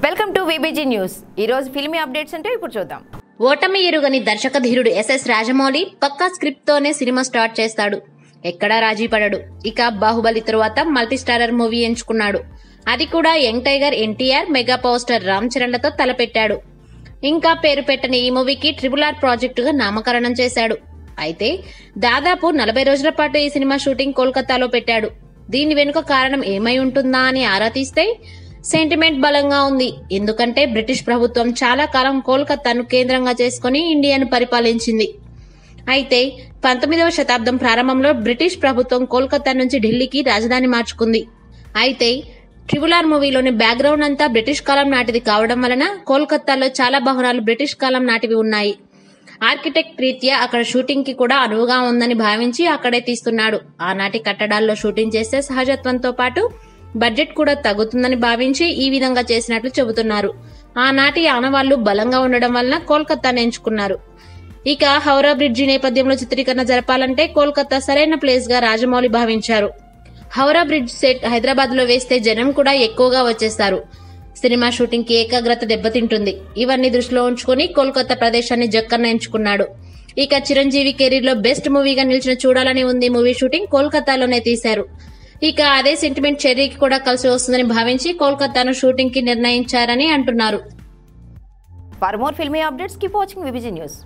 Welcome to VBG news. ఈ రోజు filmy updates అంటే ఇప్పుడు చూద్దాం. ఓటమి ఎరుగని దర్శక ధీరుడు ఎస్ఎస్ రాజమౌళి పక్కా స్క్రిప్ట్ తోనే సినిమా స్టార్ట్ చేస్తాడు. ఎక్కడా రాజీ పడడు. ఇక బాహుబలి తరువాత మల్టీ స్టారర్ మూవీ ఎంచుకున్నాడు. అది కూడా young tiger NTR, mega power star Ram చరణ్లతో తలపెట్టాడు. ఇంకా పేరు పెట్టని ఈ మూవీకి RRR ప్రాజెక్టుగా నామకరణం చేశాడు. అయితే దాదాపు 40 రోజుల పాటు ఈ సినిమా షూటింగ్ కోల్కతాలో పెట్టాడు. దీని వెనుక కారణం ఏమై ఉంటుందా అని ఆరా తీస్తే సెంటిమెంట్ బలంగా ఉంది. ఎందుకంటే బ్రిటిష్ ప్రభుత్వం చాలా కాలం కోల్కతాను కేంద్రంగా చేసుకుని ఇండియాను పరిపాలించింది. అయితే 19వ శతాబ్దం ప్రారంభంలో బ్రిటిష్ ప్రభుత్వం కోల్కతా నుంచి ఢిల్లీకి రాజధాని మార్చుకుంది. అయితే RRR మూవీలోని బ్యాక్గ్రౌండ్ అంతా బ్రిటిష్ కాలం నాటిది కావడం వలన కోల్కతాలో చాలా భవనాలు బ్రిటిష్ కాలం నాటివి ఉన్నాయి. ఆర్కిటెక్ట్ రీత్యా అక్కడ షూటింగ్ కి కూడా అనువుగా ఉందని భావించి అక్కడే తీస్తున్నాడు. ఆనాటి కట్టడాల్లో షూటింగ్ చేస్తే సహజత్వంతో పాటు బడ్జెట్ కూడా తగ్గుతుందని భావించి ఈ విధంగా చేసినట్లు చెబుతున్నారు. ఆనాటి ఆనవాళ్లు బలంగా ఉండడం వలన కోల్కతాను ఎంచుకున్నారు. ఇక హౌరా బ్రిడ్జి నేపథ్యంలో చిత్రీకరణ జరపాలంటే కోల్కతా సరైన ప్లేస్ గా రాజమౌళి భావించారు. హౌరా బ్రిడ్జ్ సెట్ హైదరాబాద్ లో వేస్తే జనం కూడా ఎక్కువగా వచ్చేస్తారు. సినిమా షూటింగ్ కి ఏకాగ్రత దెబ్బతింటుంది. ఇవన్నీ దృష్టిలో ఉంచుకుని కోల్కతా ప్రదేశాన్ని జక్కన్న ఎంచుకున్నాడు. ఇక చిరంజీవి కెరీర్ లో బెస్ట్ మూవీగా నిలిచిన చూడాలని ఉంది మూవీ షూటింగ్ కోల్కతాలోనే తీశారు. ఇక అదే సెంటిమెంట్ చెర్రీకి కూడా కలిసి వస్తుందని భావించి కోల్కతాను షూటింగ్ కి నిర్ణయించారని అంటున్నారు. For more filmy updates keep watching VBG news.